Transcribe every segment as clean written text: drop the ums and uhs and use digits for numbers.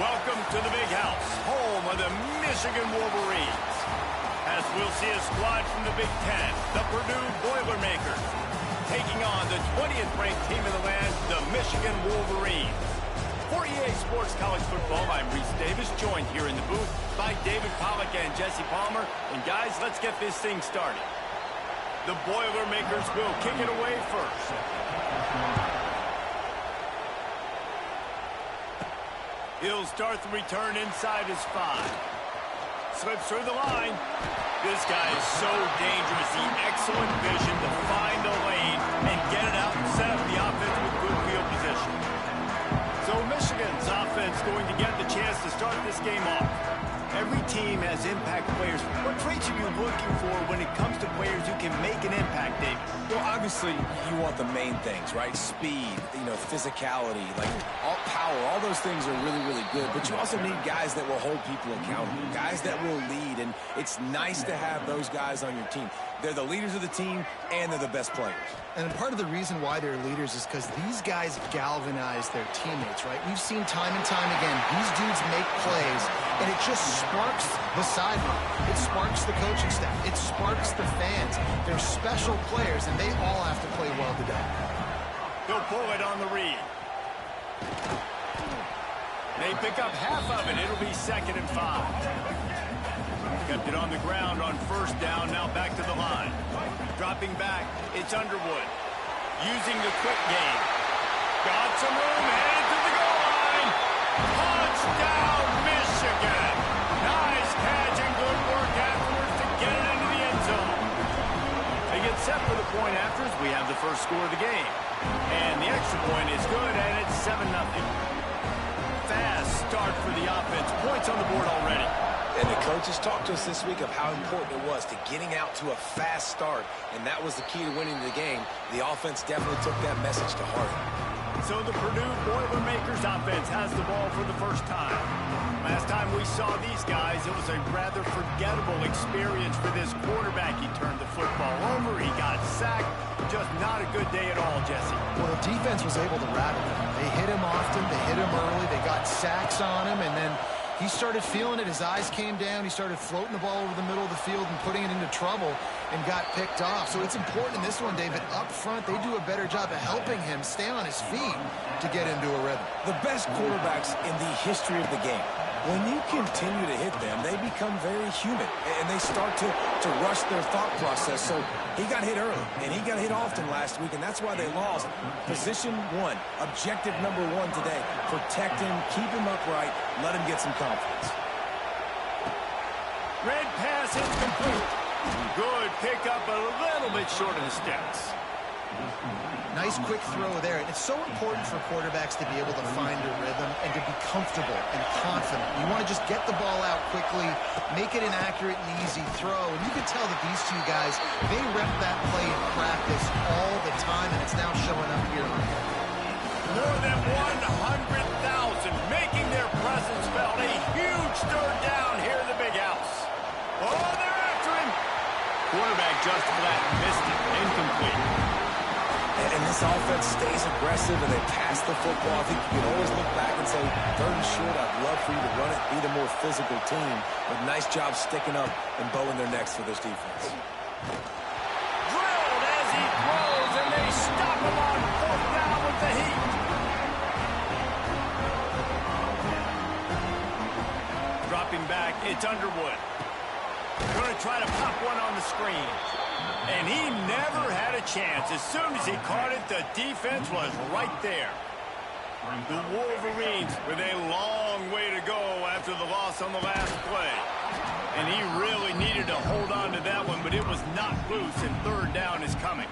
Welcome to the Big House, home of the Michigan Wolverines. As we'll see a squad from the Big Ten, the Purdue Boilermakers, taking on the 20th ranked team in the land, the Michigan Wolverines. For EA Sports College Football, I'm Reese Davis, joined here in the booth by David Pollack and Jesse Palmer. And guys, let's get this thing started. The Boilermakers will kick it away first. He'll start the return inside his 5. Slips through the line. This guy is so dangerous. The excellent vision to find the lane and get it out and set up the offense with good field position. So Michigan's offense going to get the chance to start this game off. Every team has impact players. What traits are you looking for when it comes to players who can make an impact, Dave? Well, obviously, you want the main things, right? Speed, physicality, like all power, all those things are really, really good. But you also need guys that will hold people accountable, guys that will lead. And it's nice to have those guys on your team. They're the leaders of the team, and they're the best players. And part of the reason why they're leaders is because these guys galvanize their teammates, right? We've seen time and time again, these dudes make plays, and it just sparks the sideline. It sparks the coaching staff. It sparks the fans. They're special players, and they all have to play well today. He'll pull it on the read. They pick up half of it. It'll be 2nd and 5. Kept it on the ground on first down, now back to the line. Dropping back, it's Underwood. Using the quick game. Got some room, headed to the goal line. Touchdown, Michigan. Nice catch and good work afterwards to get it into the end zone. They get set for the point after as we have the first score of the game. And the extra point is good, and it's 7-0. Fast start for the offense. Points on the board already. And the coaches talked to us this week of how important it was to getting out to a fast start, and that was the key to winning the game. The offense definitely took that message to heart. So the Purdue Boilermakers offense has the ball for the first time. Last time we saw these guys, it was a rather forgettable experience for this quarterback. He turned the football over, he got sacked. Just not a good day at all, Jesse. Well, the defense was able to rattle him. They hit him often, they hit him early, they got sacks on him, and then he started feeling it. His eyes came down. He started floating the ball over the middle of the field and putting it into trouble and got picked off. So it's important in this one, David. Up front, they do a better job of helping him stay on his feet to get into a rhythm. The best quarterbacks in the history of the game, when you continue to hit them, they become very human, and they start to rush their thought process. So he got hit early, and he got hit often last week, and that's why they lost. Position 1, objective number 1 today. Protect him, keep him upright, let him get some confidence. Red pass incomplete. Good pickup, a little bit short of the steps. Nice quick throw there. And it's so important for quarterbacks to be able to find a rhythm and to be comfortable and confident. You want to just get the ball out quickly, make it an accurate and easy throw. And you can tell that these two guys, they rep that play in practice all the time, and it's now showing up here. More than 100,000 making their presence felt. A huge third down here in the Big House. Oh, they're after him. Quarterback just flat missed it. Incomplete. And this offense stays aggressive, and they pass the football. I think you can always look back and say, 3rd and short, I'd love for you to run it, be the more physical team. But nice job sticking up and bowing their necks for this defense. Drilled as he throws, and they stop him on 4th down with the heat. Dropping back, it's Underwood. Going to try to pop one on the screen. And he never had a chance. As soon as he caught it, the defense was right there. The Wolverines with a long way to go after the loss on the last play. And he really needed to hold on to that one, but it was not loose, and 3rd down is coming.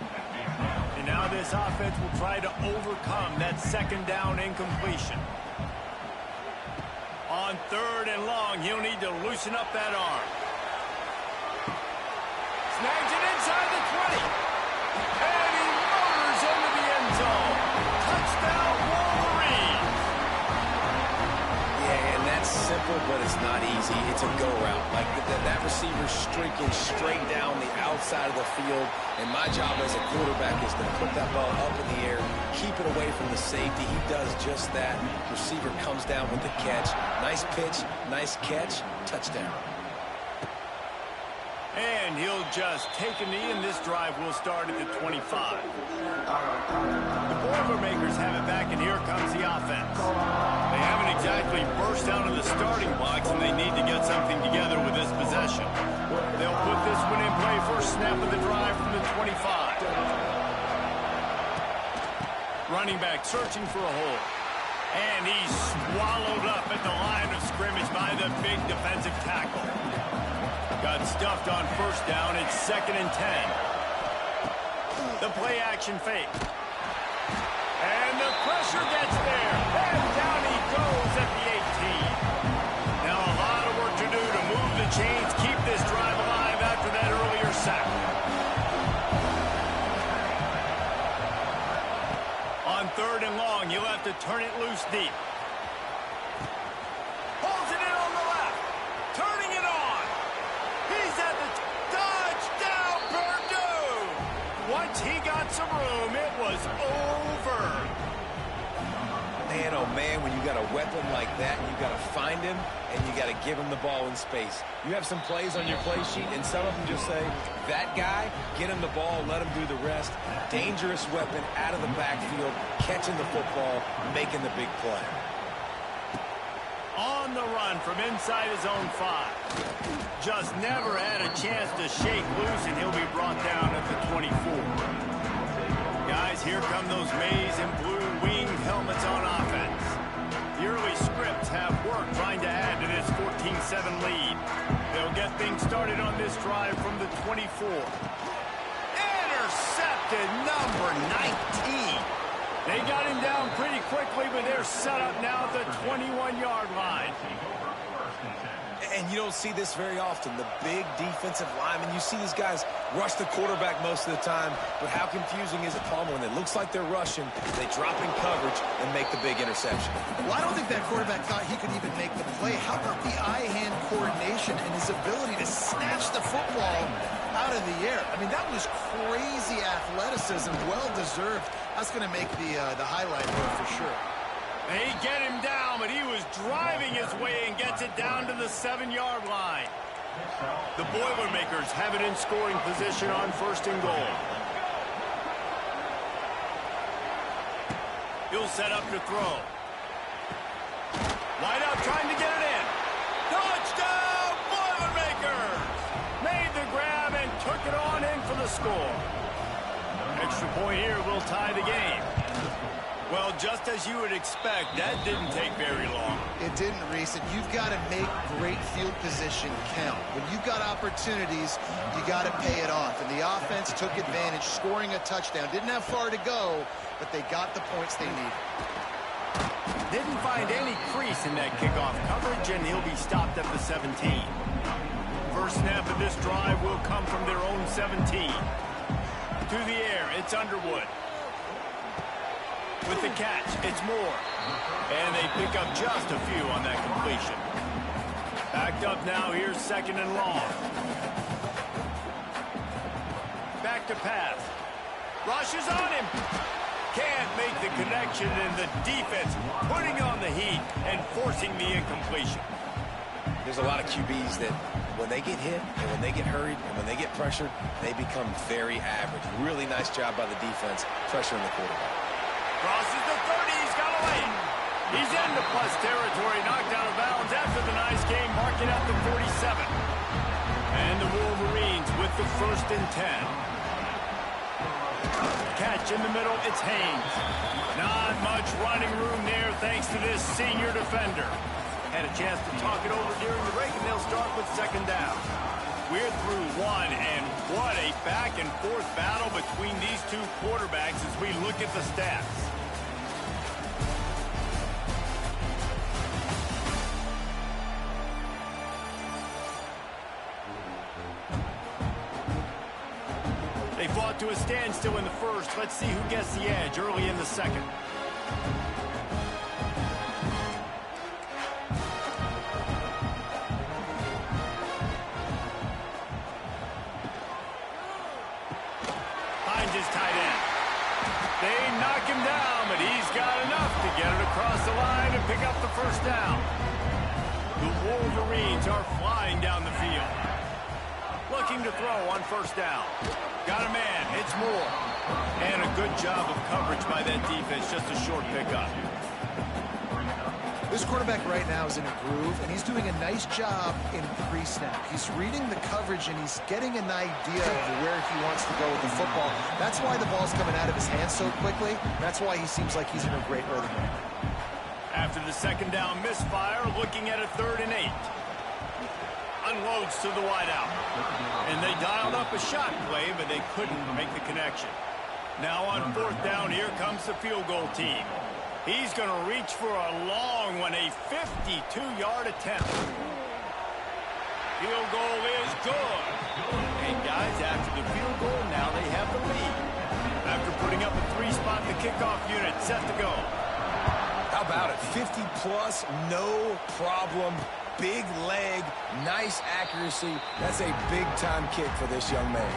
And now this offense will try to overcome that 2nd down incompletion. On 3rd and long, he'll need to loosen up that arm. Snags it inside the 20. And he motors into the end zone. Touchdown, Wolverines. Yeah, and that's simple, but it's not easy. It's a go route. Like that receiver receivers streaking straight down the outside of the field, and my job as a quarterback is to put that ball up in the air, keep it away from the safety. He does just that. Receiver comes down with the catch. Nice pitch, nice catch, touchdown. And he'll just take a knee, and this drive will start at the 25. The Boilermakers have it back, and here comes the offense. They haven't exactly burst out of the starting blocks, and they need to get something together with this possession. They'll put this one in play first snap of the drive from the 25. Running back searching for a hole. And he's swallowed up at the line of scrimmage by the big defensive tackle. Got stuffed on first down. It's 2nd and 10. The play action fake. And the pressure gets there. And down he goes at the 18. Now a lot of work to do to move the chains, keep this drive alive after that earlier sack. On 3rd and long, you'll have to turn it loose deep. Pulls it in on the left. Turning it on. He's at the touchdown, Purdue! Once he got some room, it was over. Man, oh man, when you got a weapon like that, you got to find him, and you got to give him the ball in space. You have some plays on your play sheet, and some of them just say, that guy, get him the ball, let him do the rest. Dangerous weapon out of the backfield, catching the football, making the big play. On the run from inside his own 5. Just never had a chance to shake loose, and he'll be brought down at the 24. Guys, here come those maize and blue winged helmets on offense. The early scripts have worked trying to add to this 14-7 lead. They'll get things started on this drive from the 24. Intercepted, number 19. They got him down pretty quickly, but they're set up now at the 21-yard line. And you don't see this very often. The big defensive linemen, you see these guys rush the quarterback most of the time, but how confusing is it, Palmer, when it looks like they're rushing, they drop in coverage and make the big interception? Well, I don't think that quarterback thought he could even make the play. How about the eye-hand coordination and his ability to snatch the football out of the air? I mean, that was crazy athleticism, well-deserved. That's going to make the highlight reel for sure. They get him down, but he was driving his way and gets it down to the 7-yard line. The Boilermakers have it in scoring position on 1st and goal. He'll set up to throw. Wide out trying to get it in. Touchdown, Boilermakers! Made the grab and took it on in for the score. Extra point here will tie the game. Well, just as you would expect, that didn't take very long. It didn't, Reese. You've got to make great field position count. When you've got opportunities, you got to pay it off. And the offense took advantage, scoring a touchdown. Didn't have far to go, but they got the points they needed. Didn't find any crease in that kickoff coverage, and he'll be stopped at the 17. First snap of this drive will come from their own 17. To the air, it's Underwood. With the catch, it's Moore. And they pick up just a few on that completion. Backed up now, here's 2nd and long. Back to pass. Rushes on him. Can't make the connection, and the defense putting on the heat and forcing the incompletion. There's a lot of QBs that when they get hit and when they get hurried and when they get pressured, they become very average. Really nice job by the defense, pressuring the quarterback. Crosses the 30, he's got away. He's into plus territory, knocked out of bounds after the nice game, marking out the 47. And the Wolverines with the 1st and 10. Catch in the middle, it's Haynes. Not much running room there thanks to this senior defender. Had a chance to talk it over during the break, and they'll start with 2nd down. We're through one, and what a back-and-forth battle between these two quarterbacks as we look at the stats. They fought to a standstill in the first. Let's see who gets the edge early in the second. across the line and pick up the first down. The Wolverines are flying down the field. Looking to throw on first down. Got a man. It's Moore. And a good job of coverage by that defense. Just a short pickup. This quarterback right now is in a groove, and he's doing a nice job in pre-snap. He's reading the coverage, and he's getting an idea of where he wants to go with the football. That's why the ball's coming out of his hands so quickly. That's why he seems like he's in a great rhythm. After the second down misfire, looking at a 3rd and 8. Unloads to the wideout. And they dialed up a shot play, but they couldn't make the connection. Now on 4th down, here comes the field goal team. He's going to reach for a long one, a 52-yard attempt. Field goal is good. And guys, after the field goal, now they have the lead. After putting up a 3-spot, the kickoff unit set to go. How about it? 50-plus, no problem. Big leg, nice accuracy. That's a big-time kick for this young man.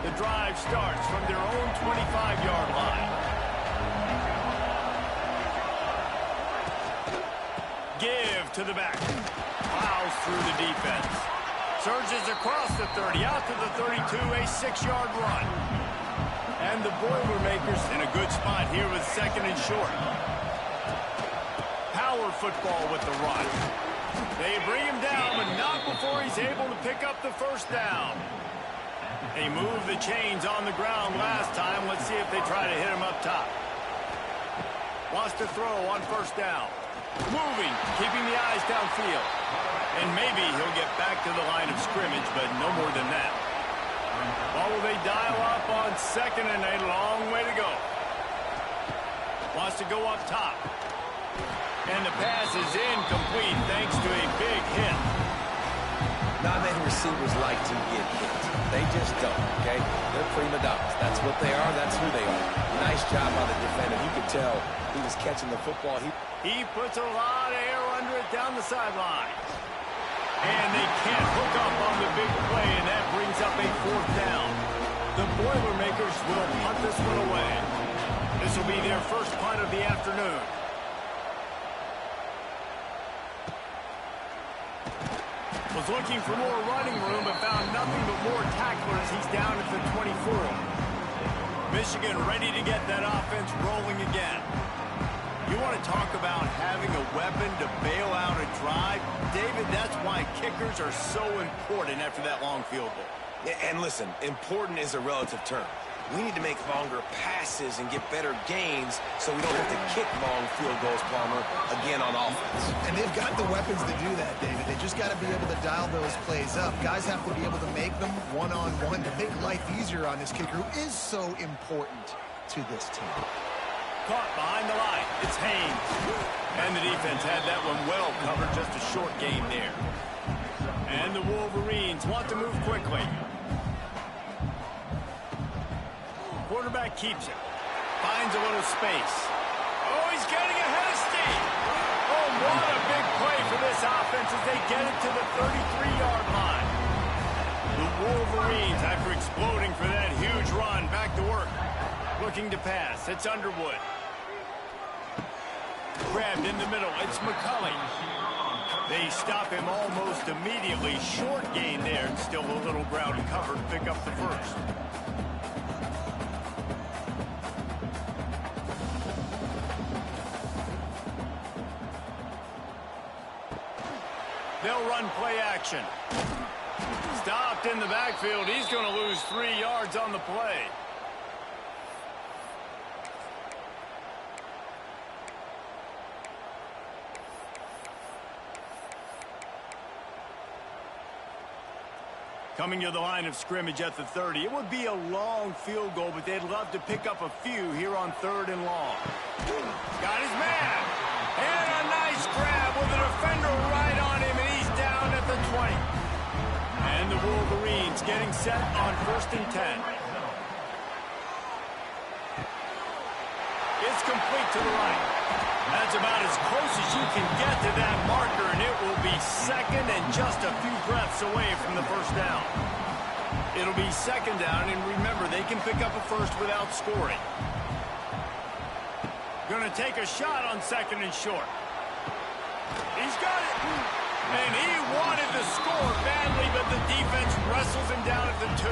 The drive starts from their own 25-yard line. Give to the back. Plows through the defense. Surges across the 30, out to the 32, a 6-yard run. And the Boilermakers in a good spot here with 2nd and short. Power football with the run. They bring him down, but not before he's able to pick up the first down. They moved the chains on the ground last time. Let's see if they try to hit him up top. Wants to throw on first down. Moving, keeping the eyes downfield. And maybe he'll get back to the line of scrimmage, but no more than that. Or will they dial up on 2nd and a long way to go? Wants to go up top. And the pass is incomplete thanks to a big hit. Not many receivers like to get hit. They just don't, okay? They're prima donnas. That's what they are. That's who they are. Nice job by the defender. You could tell he was catching the football. He puts a lot of air under it down the sideline. And they can't hook up on the big play, and that brings up a 4th down. The Boilermakers will punt this one away. This will be their first punt of the afternoon. Was looking for more running room, but found nothing but more tacklers. He's down at the 24. Michigan ready to get that offense rolling again. You want to talk about having a weapon to bail out a drive? David, that's why kickers are so important after that long field goal. And listen, important is a relative term. We need to make longer passes and get better gains so we don't have to kick long field goals, Palmer, again on offense. And they've got the weapons to do that, David. They just got to be able to dial those plays up. Guys have to be able to make them one-on-one to make life easier on this kicker, who is so important to this team. Caught behind the line. It's Haynes. And the defense had that one well covered. Just a short gain there. And the Wolverines want to move quickly. Quarterback keeps it. Finds a little space. Oh, he's getting ahead of steam. Oh, what a big play for this offense as they get it to the 33-yard line. The Wolverines, after exploding for that huge run, back to work. Looking to pass. It's Underwood. Grabbed in the middle. It's McCulley. They stop him almost immediately. Short gain there, and still a little ground cover to pick up the first. They'll run play action. Stopped in the backfield. He's going to lose 3 yards on the play. Coming to the line of scrimmage at the 30. It would be a long field goal, but they'd love to pick up a few here on 3rd and long. Got his man. And a nice grab with a defender right on him, and he's down at the 20. And the Wolverines getting set on 1st and 10. It's complete to the right. That's about as close as you can get to that marker, and it will be 2nd and just a few breaths away from the first down. It'll be 2nd down, and remember, they can pick up a first without scoring. Going to take a shot on 2nd and short. He's got it. And he wanted to score badly, but the defense wrestles him down at the 2.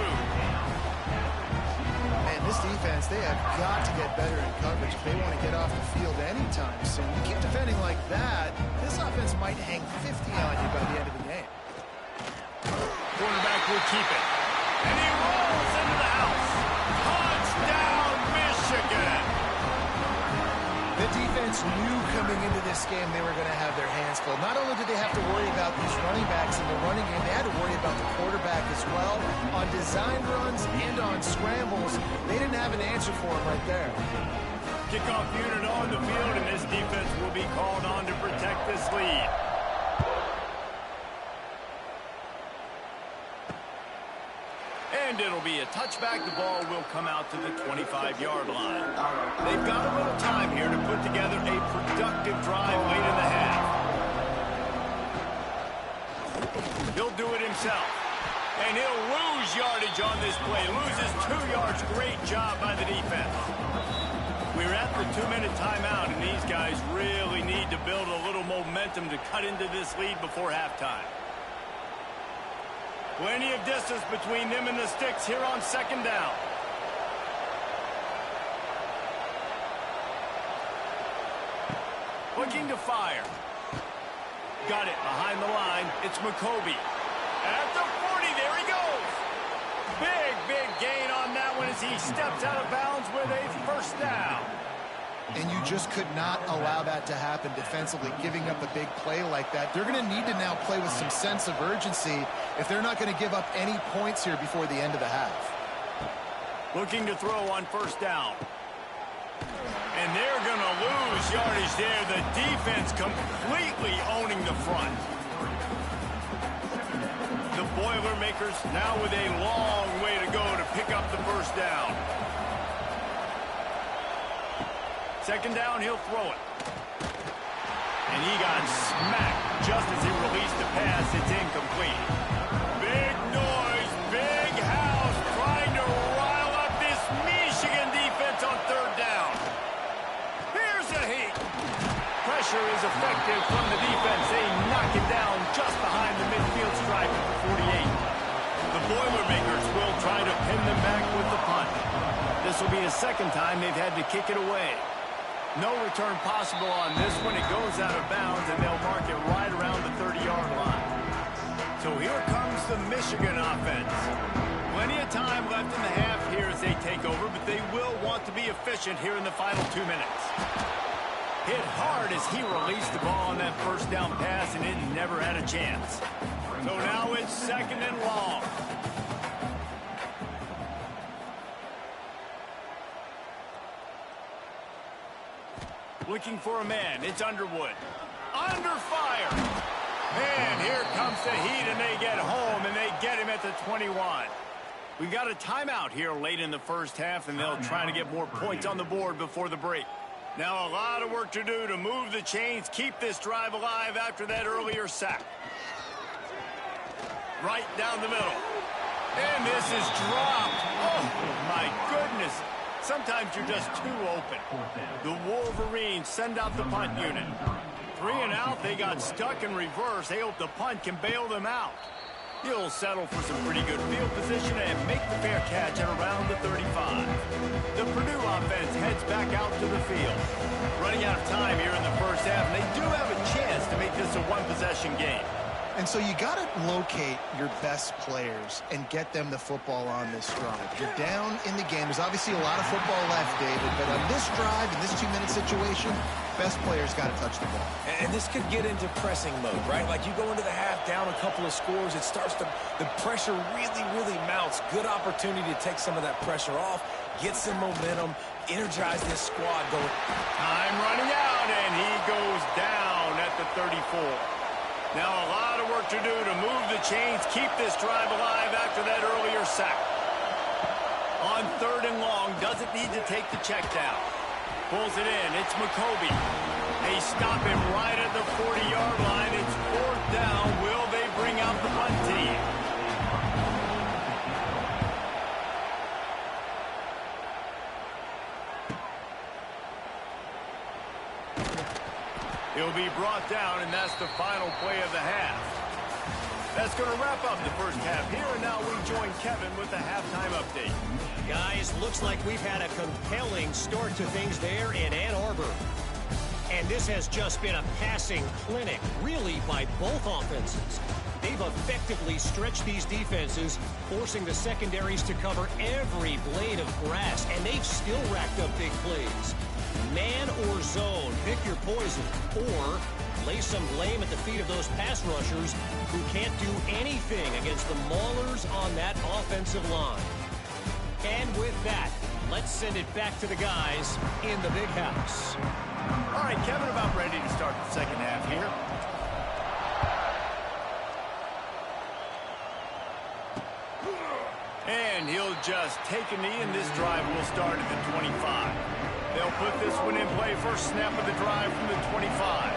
Man, this defense, they have got to get better in coverage if they want to get off the field anytime soon. You keep defending like that, this offense might hang 50 on you by the end of the game. Quarterback will keep it. And he rolls into the house. Touchdown, Michigan. The defense knew coming into this game they were going to have their hands full. Not only did they have to worry about these running backs in the running game, they had to worry about the quarterback as well. On design runs and on scrambles, they didn't have an answer for him right there. Kickoff unit on the field, and this defense will be called on to protect this lead. And it'll be a touchback. The ball will come out to the 25-yard line. They've got a little time here to put together a productive drive late in the half. He'll do it himself. And he'll lose yardage on this play. Loses 2 yards. Great job by the defense. We're at the 2-minute timeout, and these guys really need to build a little momentum to cut into this lead before halftime. Plenty of distance between them and the sticks here on 2nd down. Looking to fire. Got it behind the line. It's McCoby. At the 40, there he goes. Big gain on that one as he steps out of bounds with a 1st down. And you just could not allow that to happen defensively, giving up a big play like that. They're going to need to now play with some sense of urgency if they're not going to give up any points here before the end of the half. Looking to throw on 1st down. And they're going to lose yardage there. The defense completely owning the front. The Boilermakers now with a long way to go to pick up the 1st down. 2nd down, he'll throw it. And he got smacked just as he released the pass. It's incomplete. Big noise, big house, trying to rile up this Michigan defense on 3rd down. Here's a heat. Pressure is effective from the defense. They knock it down just behind the midfield stripe at the 48. The Boilermakers will try to pin them back with the punt. This will be the 2nd time they've had to kick it away. No return possible on this one. It goes out of bounds, and they'll mark it right around the 30-yard line. So here comes the Michigan offense. Plenty of time left in the half here as they take over, but they will want to be efficient here in the final 2 minutes. Hit hard as he released the ball on that 1st down pass, and it never had a chance. So now it's 2nd and long. Looking for a man. It's Underwood. Under fire. And here comes the heat, and they get home, and they get him at the 21. We've got a timeout here late in the 1st half, and they'll try to get more points on the board before the break. Now a lot of work to do to move the chains, keep this drive alive after that earlier sack. Right down the middle. And this is dropped. Oh, my goodness. Sometimes you're just too open. The Wolverines send out the punt unit. 3 and out, they got stuck in reverse. They hope the punt can bail them out. He'll settle for some pretty good field position and make the fair catch at around the 35. The Purdue offense heads back out to the field. Running out of time here in the 1st half, and they do have a chance to make this a one-possession game. And so you got to locate your best players and get them the football on this drive. You're down in the game. There's obviously a lot of football left, David, but on this drive, in this 2-minute situation, best players got to touch the ball. And this could get into pressing mode, right? Like you go into the half down a couple of scores, it starts to, the pressure really mounts. Good opportunity to take some of that pressure off, get some momentum, energize this squad going. Time running out, and he goes down at the 34. Now a lot of work to do to move the chains, keep this drive alive after that earlier sack. On 3rd and long, doesn't need to take the check down. Pulls it in, it's McCoby. They stop him right at the 40-yard line. It's 4th down. Will they bring out the punt team? He'll be brought down, and that's the final play of the half. That's going to wrap up the first half here, and now we join Kevin with the halftime update. Guys, looks like we've had a compelling start to things there in Ann Arbor. And this has just been a passing clinic, really, by both offenses. They've effectively stretched these defenses, forcing the secondaries to cover every blade of grass, and they've still racked up big plays. Man or zone, pick your poison, or lay some blame at the feet of those pass rushers who can't do anything against the maulers on that offensive line. And with that, let's send it back to the guys in the big house. All right, Kevin, about ready to start the second half here. And he'll just take a knee, and this drive will start at the 25. They'll put this one in play. First snap of the drive from the 25.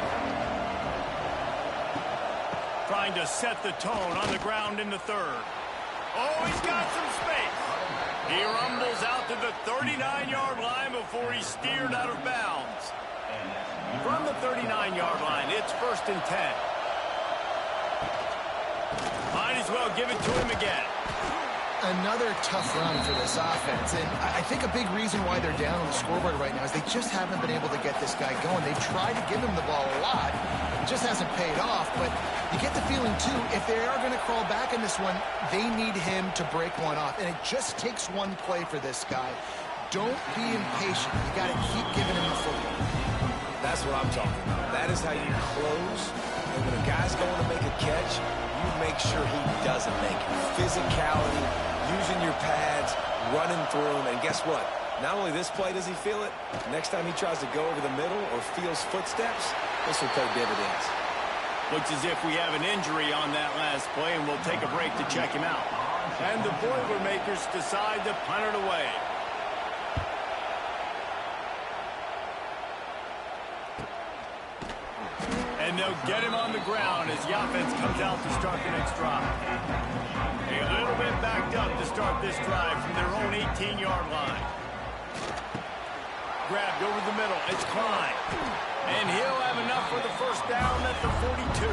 Trying to set the tone on the ground in the third. Oh, he's got some space. He rumbles out to the 39-yard line before he's steered out of bounds. From the 39-yard line, it's 1st and 10. Might as well give it to him again. Another tough run for this offense, and I think a big reason why they're down on the scoreboard right now is they just haven't been able to get this guy going. They've tried to give him the ball a lot. It just hasn't paid off, but you get the feeling, too, if they are going to crawl back in this one, they need him to break one off, and it just takes one play for this guy. Don't be impatient. You got to keep giving him the football. That's what I'm talking about. That is how you close, and when a guy's going to make a catch, you make sure he doesn't make it. Physicality, using your pads, running through him, and guess what? Not only this play does he feel it, next time he tries to go over the middle or feels footsteps, this will pay dividends. Looks as if we have an injury on that last play, and we'll take a break to check him out. And the Boilermakers decide to punt it away. And they'll get him on the ground as the offense comes out to start the next drive. A little bit backed up to start this drive from their own 18-yard line. Grabbed over the middle. It's Klein. And he'll have enough for the first down at the 42.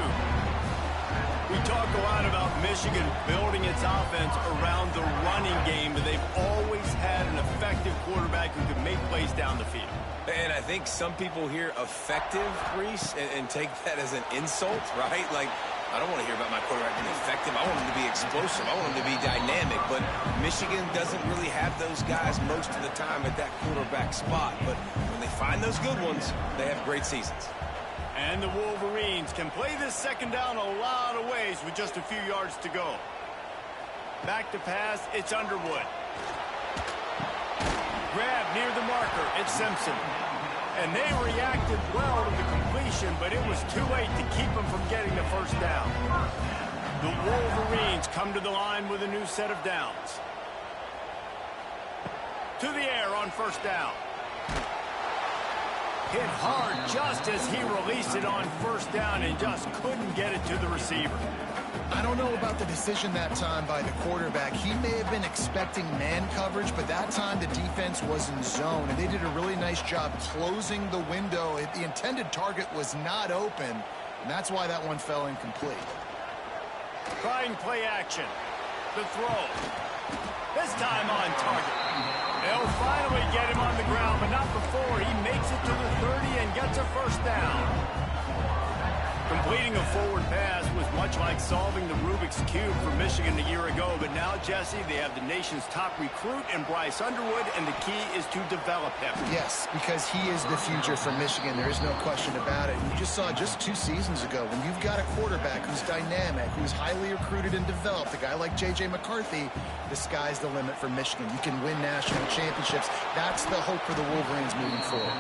We talk a lot about Michigan building its offense around the running game, but they've always had an effective quarterback who can make plays down the field. And I think some people hear effective, Reese, and take that as an insult, right? Like, I don't want to hear about my quarterback being effective. I want him to be explosive. I want him to be dynamic. But Michigan doesn't really have those guys most of the time at that quarterback spot. But when they find those good ones, they have great seasons. And the Wolverines can play this second down a lot of ways with just a few yards to go. Back to pass, it's Underwood. Grab near the marker, it's Simpson. And they reacted well to the completion, but it was too late to keep them from getting the first down. The Wolverines come to the line with a new set of downs. To the air on first down. Hit hard just as he released it on first down and just couldn't get it to the receiver. I don't know about the decision that time by the quarterback. He may have been expecting man coverage, but that time the defense was in zone, and they did a really nice job closing the window. The intended target was not open, and that's why that one fell incomplete. Trying play action. The throw. This time on target. They'll finally get him on the ground, but not before he makes it to the 30 and gets a first down. Completing a forward pass was much like solving the Rubik's Cube for Michigan a year ago, but now, Jesse, they have the nation's top recruit in Bryce Underwood, and the key is to develop him. Yes, because he is the future for Michigan. There is no question about it. And you just saw just 2 seasons ago, when you've got a quarterback who's dynamic, who's highly recruited and developed, a guy like J.J. McCarthy, the sky's the limit for Michigan. You can win national championships. That's the hope for the Wolverines moving forward.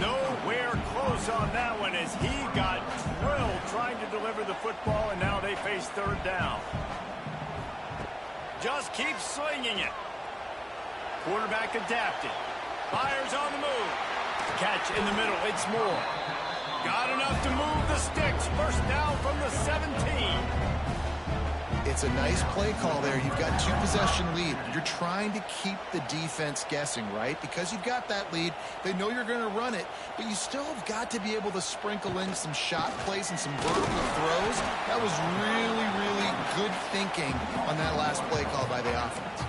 Nowhere close on that one as he got drilled trying to deliver the football, and now they face third down. Just keep slinging it. Quarterback adapted. Fires on the move. Catch in the middle. It's Moore. Got enough to move the sticks. First down from the 17. If It's a nice play call there. You've got 2-possession lead. You're trying to keep the defense guessing, right? Because you've got that lead. They know you're going to run it, but you still have got to be able to sprinkle in some shot plays and some vertical throws. That was really, really good thinking on that last play call by the offense.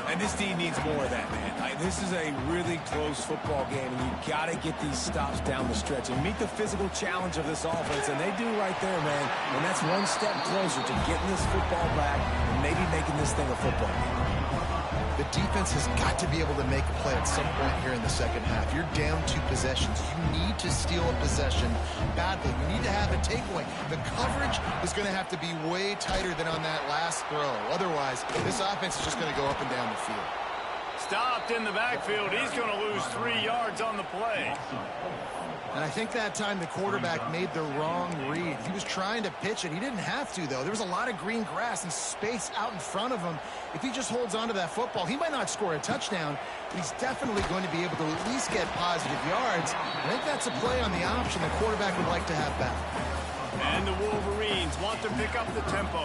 And this team needs more of that, man. This is a really close football game, and you got to get these stops down the stretch and meet the physical challenge of this offense, and they do right there, man. And that's one step closer to getting this football back and maybe making this thing a football game. The defense has got to be able to make a play at some point here in the second half. You're down 2 possessions. You need to steal a possession badly. You need to have a takeaway. The coverage is going to have to be way tighter than on that last throw. Otherwise, this offense is just going to go up and down the field. Stopped in the backfield. He's going to lose 3 yards on the play. And I think that time the quarterback made the wrong read. He was trying to pitch it. He didn't have to, though. There was a lot of green grass and space out in front of him. If he just holds on to that football, he might not score a touchdown, but he's definitely going to be able to at least get positive yards. I think that's a play on the option the quarterback would like to have back. And the Wolverines want to pick up the tempo.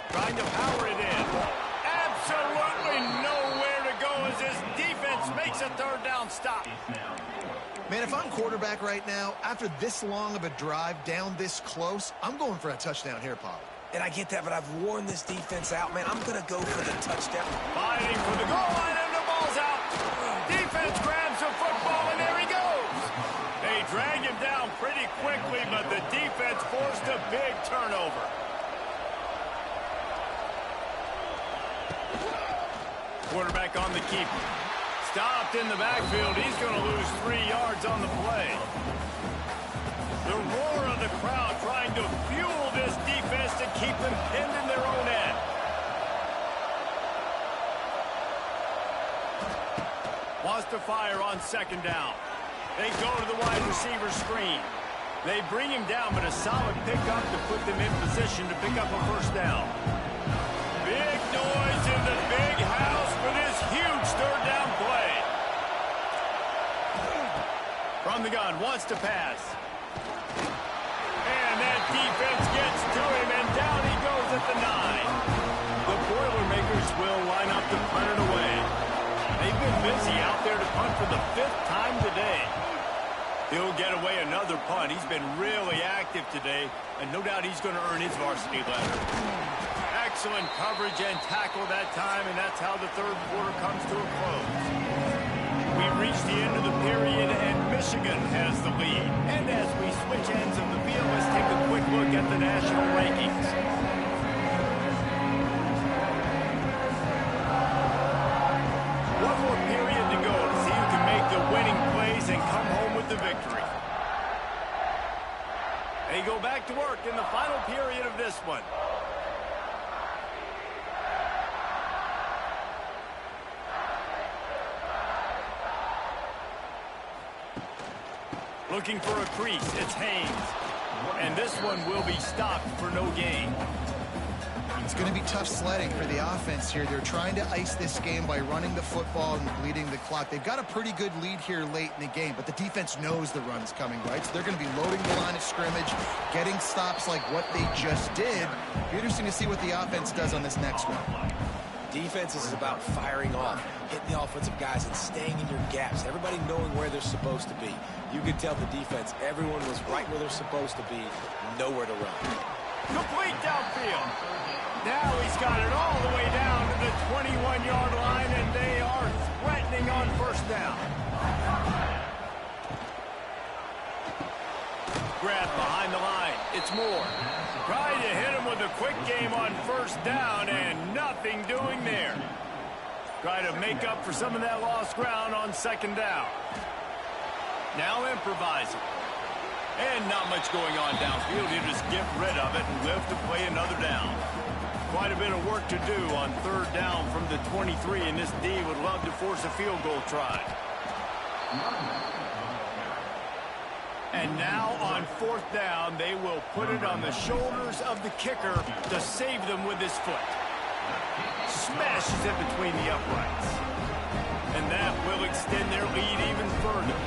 Trying to power it in. Absolutely nowhere to go as his defense makes a 3rd down stop. Man, if I'm quarterback right now, after this long of a drive down this close, I'm going for a touchdown here, Paul. And I get that, but I've worn this defense out, man. I'm going to go for the touchdown. Fighting for the goal line, and the ball's out. Defense grabs the football, and there he goes. They drag him down pretty quickly, but the defense forced a big turnover. Quarterback on the keeper. Stopped in the backfield. He's going to lose 3 yards on the play. The roar of the crowd trying to fuel this defense to keep them pinned in their own end. Wants to fire on 2nd down. They go to the wide receiver screen. They bring him down, but a solid pickup to put them in position to pick up a 1st down. Big noise in the big house for this huge 3rd down play. From the gun, wants to pass. And that defense gets to him, and down he goes at the 9. The Boilermakers will line up to punt it away. They've been busy out there to punt for the 5th time today. He'll get away another punt. He's been really active today, and no doubt he's going to earn his varsity letter. Excellent coverage and tackle that time, and that's how the 3rd quarter comes to a close. We've reached the end of the period, and Michigan has the lead. And as we switch ends of the field, let's take a quick look at the national rankings. One more period to go to see who can make the winning plays and come home with the victory. They go back to work in the final period of this one. Looking for a crease, it's Haynes. And this one will be stopped for no gain. It's going to be tough sledding for the offense here. They're trying to ice this game by running the football and bleeding the clock. They've got a pretty good lead here late in the game, but the defense knows the run's coming, right? So they're going to be loading the line of scrimmage, getting stops like what they just did. Be interesting to see what the offense does on this next one. Defense is about firing off, hitting the offensive guys, and staying in your gaps. Everybody knowing where they're supposed to be. You could tell the defense, everyone was right where they're supposed to be, nowhere to run. Complete downfield. Now he's got it all the way down to the 21-yard line, and they are threatening on 1st down. Grab behind the line. It's Moore. Trying to hit him with a quick game on 1st down, and nothing doing there. Try to make up for some of that lost ground on 2nd down. Now improvising. And not much going on downfield. You just get rid of it and live to play another down. Quite a bit of work to do on 3rd down from the 23, and this D would love to force a field goal try. And now on 4th down, they will put it on the shoulders of the kicker to save them with his foot. Smashes it between the uprights. And that will extend their lead even further.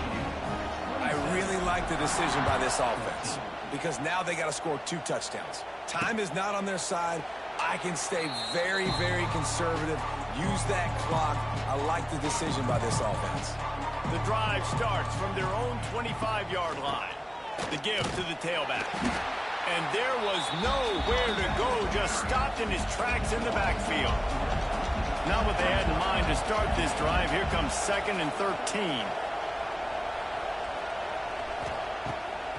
the decision by this offense because now they got to score 2 touchdowns. Time is not on their side. I can stay very, very conservative. Use that clock. I like the decision by this offense. The drive starts from their own 25-yard line. The give to the tailback. And there was nowhere to go, just stopped in his tracks in the backfield. Not what they had in mind to start this drive. Here comes 2nd and 13.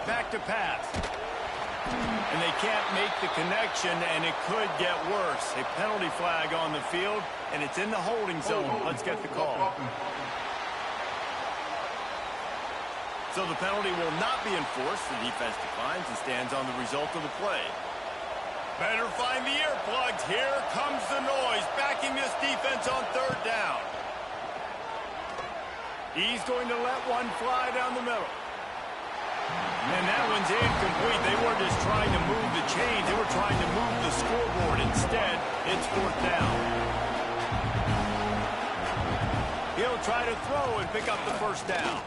Back to pass. And they can't make the connection, and it could get worse. A penalty flag on the field, and it's in the holding zone. Let's get the call. So the penalty will not be enforced. The defense declines and stands on the result of the play. Better find the earplugs. Here comes the noise, backing this defense on 3rd down. He's going to let one fly down the middle. And that one's incomplete. They weren't just trying to move the chains. They were trying to move the scoreboard. Instead, it's 4th down. He'll try to throw and pick up the 1st down.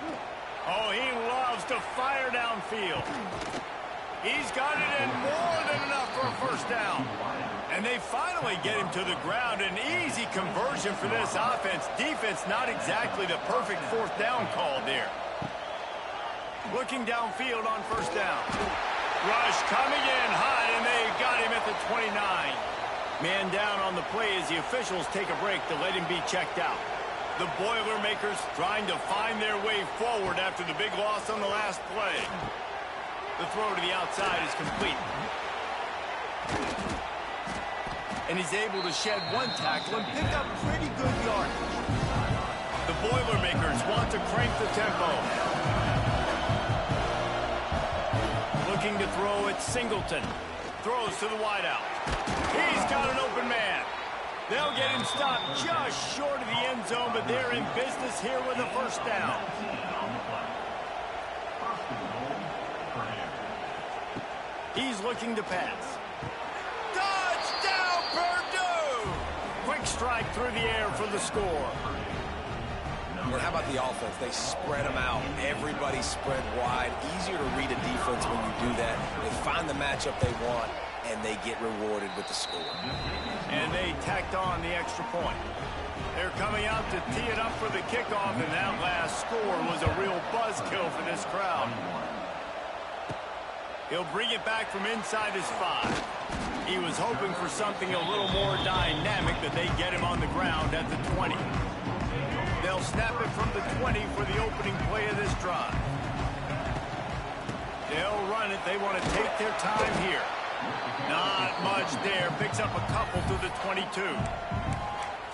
Oh, he loves to fire downfield. He's got it in more than enough for a 1st down. And they finally get him to the ground. An easy conversion for this offense. Defense not exactly the perfect 4th down call there. Looking downfield on 1st down. Rush coming in hot, and they got him at the 29. Man down on the play as the officials take a break to let him be checked out. The Boilermakers trying to find their way forward after the big loss on the last play. The throw to the outside is complete. And he's able to shed 1 tackle and pick up pretty good yardage. The Boilermakers want to crank the tempo. Looking to throw at Singleton. Throws to the wideout. He's got an open man. They'll get him stopped just short of the end zone, but they're in business here with a 1st down. He's looking to pass. Touchdown, Purdue! Quick strike through the air for the score. And how about the offense? They spread them out. Everybody spread wide. Easier to read a defense when you do that. They find the matchup they want, and they get rewarded with the score. And they tacked on the extra point. They're coming out to tee it up for the kickoff, and that last score was a real buzzkill for this crowd. He'll bring it back from inside his 5. He was hoping for something a little more dynamic, but they get him on the ground at the 20. They'll snap it from the 20 for the opening play of this drive. They'll run it. They want to take their time here. Not much there. Picks up a couple to the 22.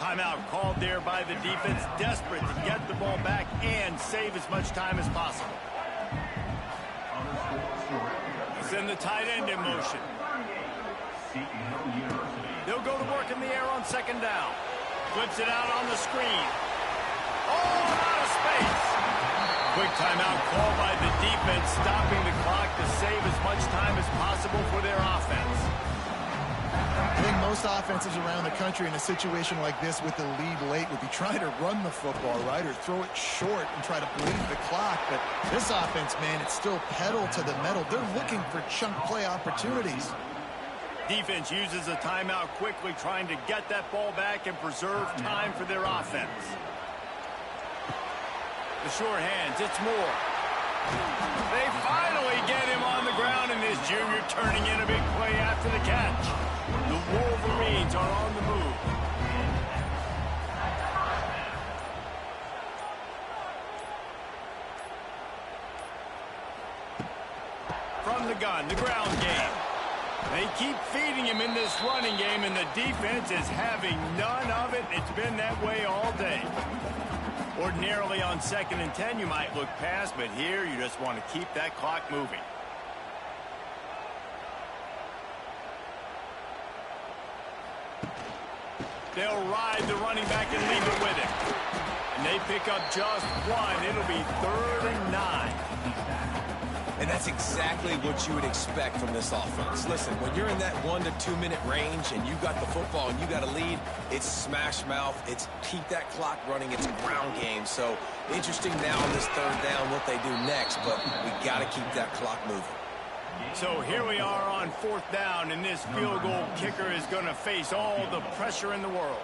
Timeout called there by the defense, desperate to get the ball back and save as much time as possible. Send the tight end in motion. They'll go to work in the air on 2nd down. Flips it out on the screen. Oh, out of space. Quick timeout called by the defense, stopping the clock to save as much time as possible for their offense. I think most offenses around the country in a situation like this with the lead late would be trying to run the football, right, or throw it short and try to bleed the clock. But this offense, man, it's still pedal to the metal. They're looking for chunk play opportunities. Defense uses a timeout quickly, trying to get that ball back and preserve time for their offense. The short hands, it's Moore. They finally get him on the ground, and this junior turning in a big play after the catch. The Wolverines are on the move. From the gun, the ground game. They keep feeding him in this running game, and the defense is having none of it. It's been that way all day. Ordinarily on 2nd and 10, you might look past, but here you just want to keep that clock moving. They'll ride the running back and leave it with him. And they pick up just 1. It'll be 3rd and 9. And that's exactly what you would expect from this offense. Listen, when you're in that 1 to 2 minute range and you got the football and you got a lead, it's smash mouth, it's keep that clock running, it's ground game. So interesting now on this third down what they do next, but we got to keep that clock moving. So here we are on fourth down, and this field goal kicker is going to face all the pressure in the world.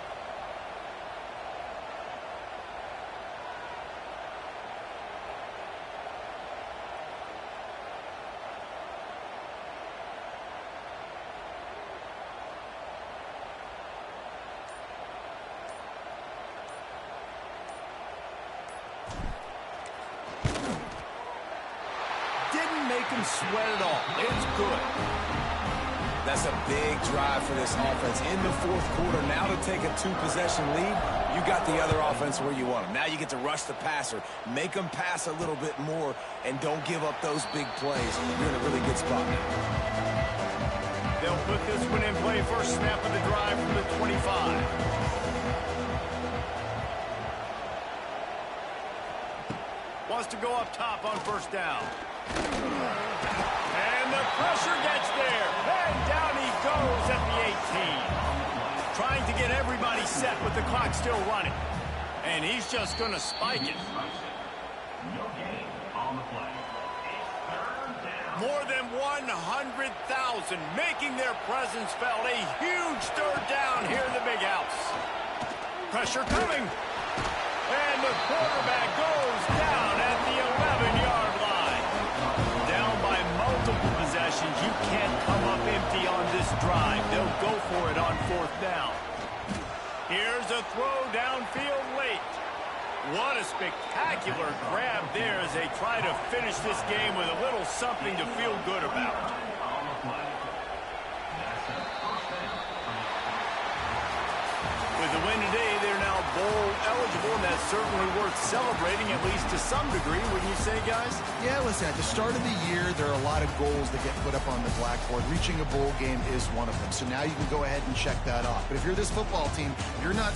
Make him sweat it all. It's good. That's a big drive for this offense in the fourth quarter. Now to take a 2-possession lead, you got the other offense where you want them. Now you get to rush the passer, make them pass a little bit more, and don't give up those big plays. You're in a really good spot now. They'll put this one in play. First snap of the drive from the 25. Wants to go up top on first down. And the pressure gets there. And down he goes at the 18. Trying to get everybody set with the clock still running. And he's just going to spike it. More than 100,000 making their presence felt. A huge third down here in the big house. Pressure coming. And the quarterback goes down at the 11-yard line. Down by multiple possessions. You can't come up empty on this drive. They'll go for it on fourth down. Here's a throw downfield late. What a spectacular grab there as they try to finish this game with a little something to feel good about. With the win today, they're now bowl eligible, and that's certainly worth celebrating, at least to some degree, wouldn't you say, guys? Yeah, listen, at the start of the year, there are a lot of goals that get put up on the blackboard. Reaching a bowl game is one of them. So now you can go ahead and check that off. But if you're this football team, you're not